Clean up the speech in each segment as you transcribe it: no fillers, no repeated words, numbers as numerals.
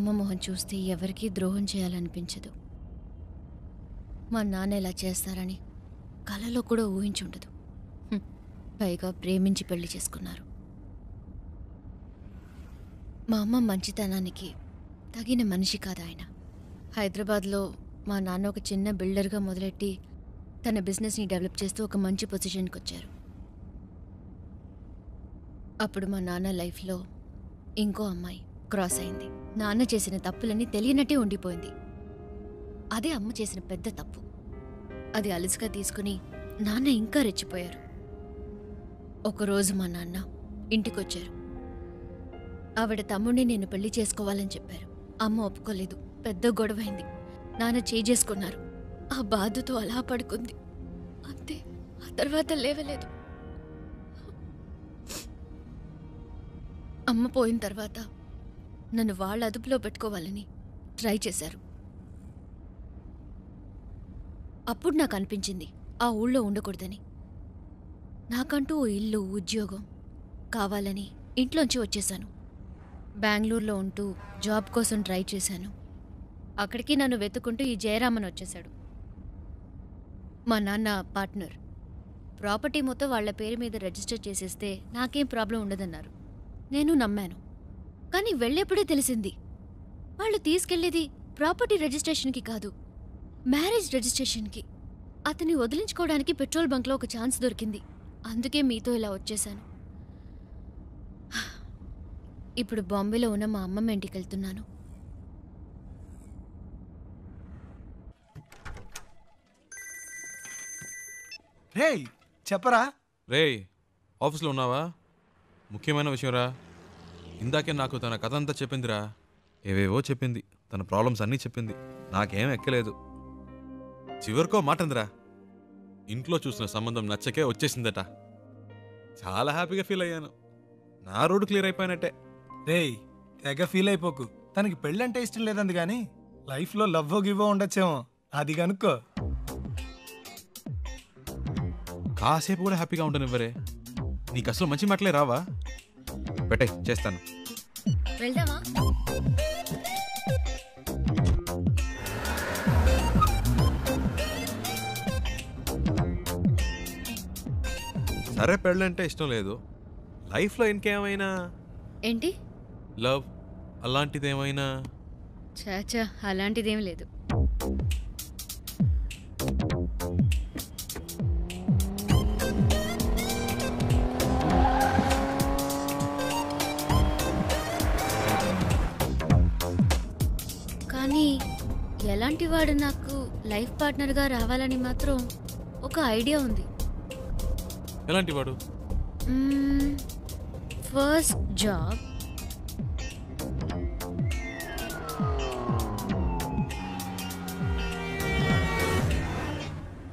అమ్మ మొహం చూస్తే ఎవరికీ ద్రోహం చేయాలనిపించదు. మా నాన్న ఇలా చేస్తారని కలలో కూడా ఊహించుండదు. పైగా ప్రేమించి పెళ్లి చేసుకున్నారు. మా అమ్మ మంచితనానికి తగిన మనిషి కాదు ఆయన. హైదరాబాద్లో మా నాన్న ఒక చిన్న బిల్డర్గా మొదలెట్టి తన బిజినెస్ని డెవలప్ చేస్తూ ఒక మంచి పొజిషన్కి వచ్చారు. అప్పుడు మా నాన్న లైఫ్లో ఇంకో అమ్మాయి క్రాస్ అయింది. నాన్న చేసిన తప్పులన్నీ తెలియనట్టే ఉండిపోయింది. అదే అమ్మ చేసిన పెద్ద తప్పు. అది అలుసుగా తీసుకుని నాన్న ఇంకా రెచ్చిపోయారు. ఒకరోజు మా నాన్న ఇంటికొచ్చారు. ఆవిడ తమ్ముడిని నేను పెళ్లి చేసుకోవాలని చెప్పారు. అమ్మ ఒప్పుకోలేదు. పెద్ద గొడవైంది. నాన్న చేసుకున్నారు. ఆ బాధతో అలా పడుకుంది. అంతే. ఆ తర్వాత లేవలేదు. అమ్మ పోయిన తర్వాత నన్ను వాళ్ళ అదుపులో పెట్టుకోవాలని ట్రై చేశారు. అప్పుడు నాకు అనిపించింది ఆ ఊళ్ళో ఉండకూడదని. నాకంటూ ఓ ఇల్లు, ఉద్యోగం కావాలని ఇంట్లోంచి వచ్చేశాను. బెంగళూరులో ఉంటూ జాబ్ కోసం ట్రై చేశాను. అక్కడికి నన్ను వెతుక్కుంటూ ఈ జయరామన్ వచ్చేశాడు. మా నాన్న పార్ట్నర్. ప్రాపర్టీ మొత్తం వాళ్ల పేరు మీద రిజిస్టర్ చేసేస్తే నాకేం ప్రాబ్లం ఉండదన్నారు. నేను నమ్మాను. కానీ వెళ్ళేప్పుడే తెలిసింది వాళ్ళు తీసుకెళ్లేది ప్రాపర్టీ రిజిస్ట్రేషన్కి కాదు, మ్యారేజ్ రిజిస్ట్రేషన్కి. అతన్ని వదిలించుకోవడానికి పెట్రోల్ బంక్లో ఒక ఛాన్స్ దొరికింది. అందుకే మీతో ఇలా వచ్చేశాను. ఇప్పుడు బాంబేలో ఉన్న మా అమ్మమ్మ ఇంటికి వెళ్తున్నాను. రేయ్ చెప్పరా. రేయ్ ఆఫీస్లో ఉన్నావా? ముఖ్యమైన విషయం రా. ఇందాకే నాకు తన కథ అంతా చెప్పిందిరా. ఏవేవో చెప్పింది. తన ప్రాబ్లమ్స్ అన్నీ చెప్పింది. నాకేం ఎక్కలేదు. చివరికో మాటందిరా, ఇంట్లో చూసిన సంబంధం నచ్చకే వచ్చేసిందట. చాలా హ్యాపీగా ఫీల్ అయ్యాను. నా రోడ్డు క్లియర్ అయిపోయినట్టే. రేయ్ తెగ ఫీల్ అయిపోకు. తనకి పెళ్ళంటే ఇష్టం లేదంది కానీ లైఫ్లో లవ్వో గివ్వో ఉండొచ్చేమో. అది కనుక్కో. కాసేపు కూడా హ్యాపీగా ఉండనివ్వరే. నీకు అసలు మంచి మాటలే రావా? పెట్టే చేస్తాను. వెళ్దామా? సరే పెళ్ళంటే ఇష్టం లేదు. లైఫ్లో ఇంకేమైనా ఏంటి? లవ్ అలాంటిదేమైనా? చాచా అలాంటిదేం లేదు. కానీ ఎలాంటి వాడు నాకు లైఫ్ పార్ట్నర్గా రావాలని మాత్రం ఒక ఐడియా ఉంది. ఎలాంటి వాడు? ఫస్ట్ జాబ్,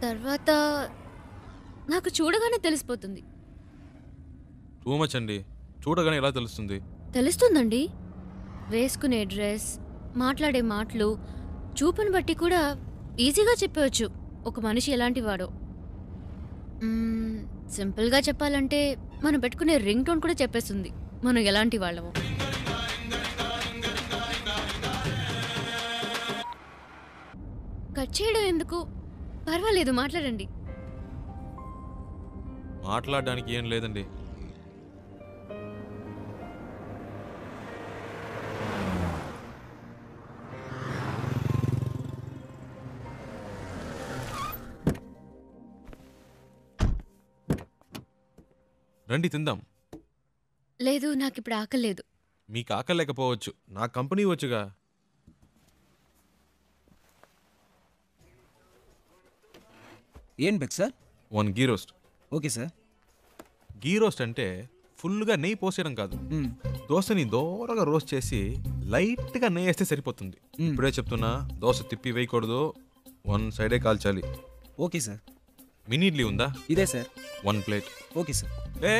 తర్వాత నాకు చూడగానే తెలిసిపోతుంది. టూ మచ్ అండి. చూడగానే ఎలా తెలుస్తుంది? తెలుస్తుందండి. వేసుకునే డ్రెస్, మాట్లాడే మాటలు, చూపుని బట్టి కూడా ఈజీగా చెప్పవచ్చు ఒక మనిషి ఎలాంటి వాడో. సింపుల్గా చెప్పాలంటే మనం పెట్టుకునే రింగ్ టోన్ కూడా చెప్పేస్తుంది మనం ఎలాంటి వాళ్ళమో. కట్ చేయడం ఎందుకు? పర్వాలేదు, మాట్లాడండి. మాట్లాడడానికి ఏం లేదండి. రండి తిందాం. లేదు, నాకు ఇప్పుడు ఆకలేదు. మీకు ఆకలి లేకపోవచ్చు, నా కంపెనీ వచ్చుగా. ఏం బెక్ sir? 1 ghee roast. Okay sir. Ghee roast అంటే ఫుల్గా నెయ్యి పోసేయడం కాదు. దోశని దోరగా రోస్ట్ చేసి లైట్గా నెయ్యి వేస్తే సరిపోతుంది. ఇప్పుడే చెప్తున్నా, దోశ తిప్పి వేయకూడదు, 1 సైడే కాల్చాలి. Okay sir. మినీ ఇడ్లీ ఉందా? ఇదే సార్. 1 ప్లేట్. Okay sir. ఏ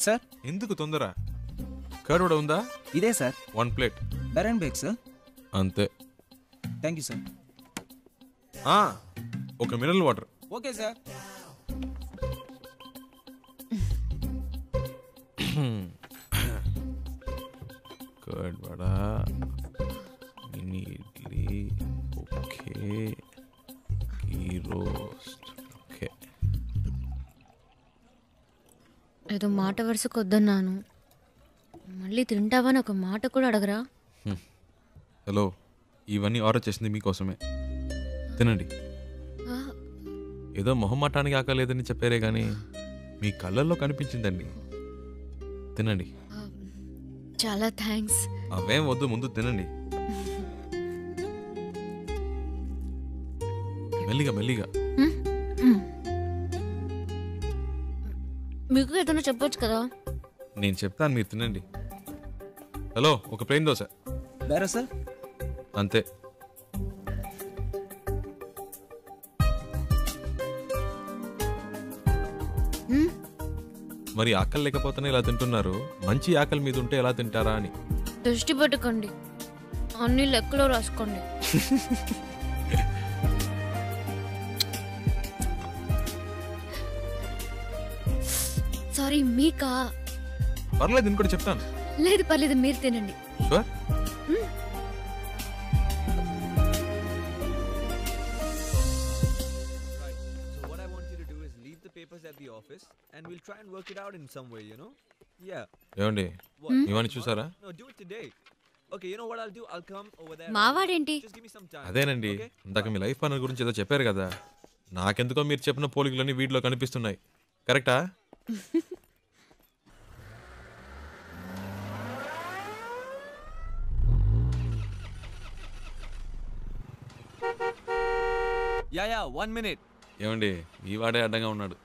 సార్ ఎందుకు తొందర? కర్డ్ కూడా ఉందా? ఇదే సార్. 1 ప్లేట్. బెరన్ బేక్ సార్. అంతే. Thank you sir. ఒక mineral water. Okay sir. Curd vada. ఏదో మాట వరుసకు వద్దన్నాను, మళ్ళీ తింటావని ఒక మాట కూడా అడగరా? హలో, ఇవన్నీ ఆర్డర్ చేసింది మీకోసమే. తినండి. ఆ, ఏదో మొహమాటానికి ఆకలేదని చెప్పారే కానీ మీ కళ్ళల్లో కనిపించిందండి. తినండి. ఆ, చాలా థ్యాంక్స్. అవేం వద్దు, ముందు తినండి. మెల్లిగా మెల్లిగా. మీకు ఏదైనా చెప్పొచ్చు కదా. నేను చెప్తాను, మీరు తినండి. హలో, ఒక ప్లేన్ దోశ వేరే సార్? అంతే. మరి ఆకలి లేకపోతేనే ఇలా తింటున్నారు, మంచి ఆకలి మీద ఉంటే ఎలా తింటారా అని. దృష్టి పెట్టుకోండి, అన్ని లెక్కలో రాసుకోండి. సారీ, మీకా? పర్లేదు, నేను కూడా చెప్తాను. లేదు పర్లేదు, మీరు తినండి. Sure. So what I want you to do is leave the papers at the office and we'll try and work it out in some way, you know? Yeah. ఏమండి, What? ఇవన్నీ చూసారా? No, do it today. Okay, you know what I'll do? I'll come over there. మావాడేంటి? Just give me some time. అదేనండి, Okay? ఇందాక మీ life partner గురించి ఏదో చెప్పారు కదా, నాకెందుకో మీరు చెప్పిన పోలికలన్నీ వీటిలో కనిపిస్తున్నాయి. కరెక్టా? Yeah, 1 minute. ఏమండి, ఈ వాడే అడ్డంగా ఉన్నాడు.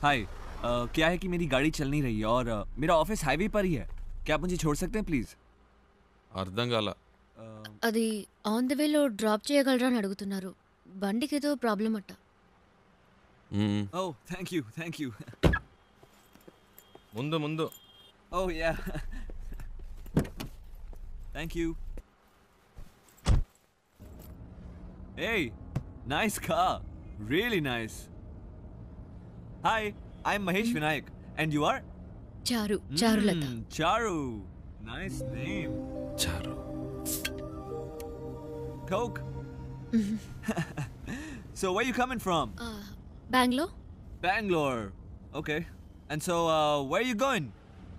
हाय, क्या है कि मेरी गाड़ी चल नहीं रही है और मेरा ऑफिस हाईवे पर ही है. क्या आप मुझे छोड़ सकते हैं प्लीज? అర్థం కాల. అది ఆన్ ద వేలో డ్రాప్ చేయగలరా అని అడుగుతున్నారు. బండికి ఏదో ప్రాబ్లం అట్ట. మ్మ్. Oh, thank you. ముందు ముందు. Oh yeah. Thank you. Hey, nice car. Really nice. Hi, I'm Mahesh Vinayak. And you are? Charulata. Charu. Nice name. చారు. Coke. So where you coming from? Bengaluru, Bangalore. Okay. And so where you going?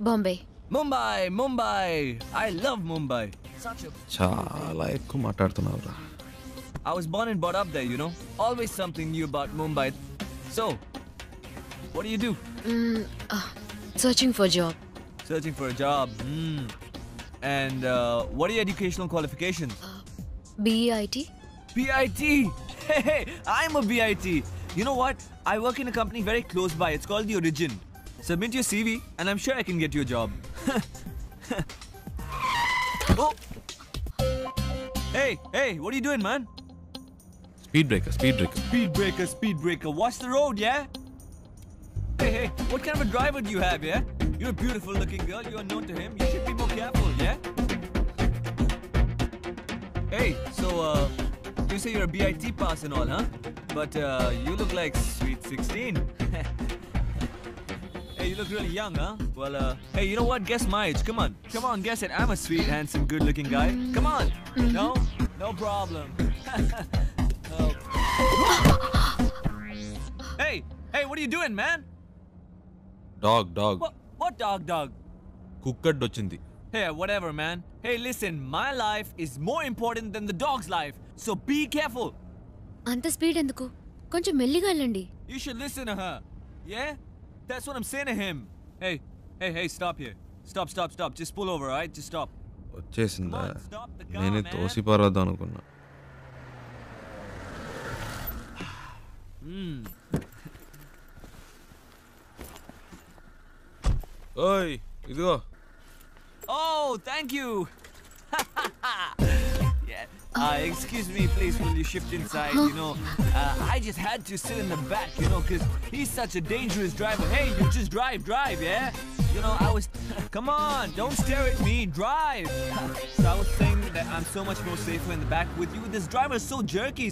Bombay. Mumbai. I love Mumbai. చాలా ఎక్కువ మాట్లాడుతున్నావురా. I was born and brought up there, you know. Always something new about Mumbai. So, what do you do? Searching for job. Searching for a job. And what are your educational qualifications? BEIT. BIT. Hey, I'm a BIT. You know what? I work in a company very close by. It's called The Origin. Submit your CV and I'm sure I can get you a job. Oh. Hey, what are you doing, man? Speed breaker. Speed breaker. Watch the road, yeah? Hey, what kind of a driver do you have, yeah? You're a beautiful looking girl. You're known to him. You should be more careful, yeah? Hey, so, you say you're a BIT pass and all, huh? But, you look like sweet 16. Hey, you look really young, huh? Well, hey, you know what? Guess my age. Come on, guess it. I'm a sweet, handsome, good-looking guy. Come on. No problem. Oh. Hey, what are you doing, man? Dog. What dog? Cooked వచ్చింది. Hey, whatever, man. Hey, listen, my life is more important than the dog's life, so be careful. అంత speed ఎందుకు? కొంచెం మెల్లిగా వెళ్ళండి. You should listen to her. Yeah? That's what I'm saying to him. Hey, stop here. Stop. Just pull over, alright? Just stop. వచ్చేసిందా? Come on, stop the car, నేనే man. తోసి పారద్దాం అనుకున్నా. ఓయ్, ఇదిగో. Oh, thank you. Yeah. Excuse me, please, will you shift inside? You know, I just had to sit in the back, you know, because he's such a dangerous driver. Hey, you just drive, yeah? You know, I was... Come on, don't stare at me, drive. So I was saying that I'm so much more safer in the back with you. This driver is so jerky.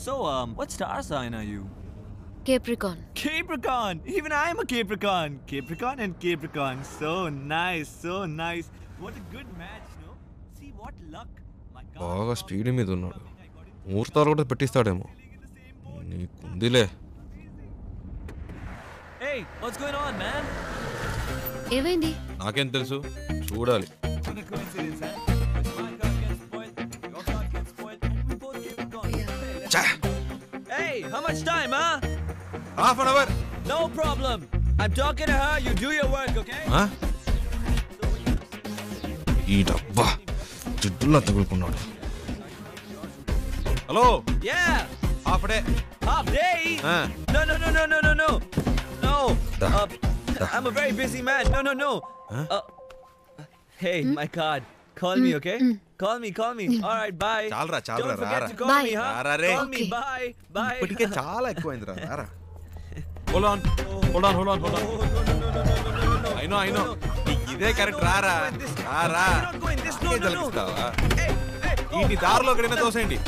So, what star sign are you? Capricorn. Capricorn! Even I'm a Capricorn. Capricorn and Capricorn. So nice. What a good match, no? See what luck. My God. బాగా speed మీద ఉన్నాడు. ముహూర్తాలు కూడా పెట్టిస్తాడేమో. నీకుందిలే. Hey, what's going on, man? ఏమైంది? నాకేం తెలుసు, చూడాలి. What a coincidence, huh? My car gets spoiled, your car gets spoiled, and we both get it gone. Hey, how much time, huh? Half an hour. No problem. I'm talking to her. You do your work, okay? ఈ డబ్బా జిడ్డులా తగులుకున్నాడు. Hello. Yeah. Half day. Half day? No. No. Da. I'm a very busy man. No. Hey, my card. Call me, okay? Call me. All right, bye. చాలరా Don't forget రారా. to call Bye. me, huh? రారా రే. Call me. Okay. Bye. ఇప్పటికే చాలా ఎక్కువైందిరా. రారా. Hold on. I know. ఇదే correct. రారా. You're not going this. No. తలపిస్తావా? Hey. ఈ దారిలో ఎక్కడైనా తోసేయండి.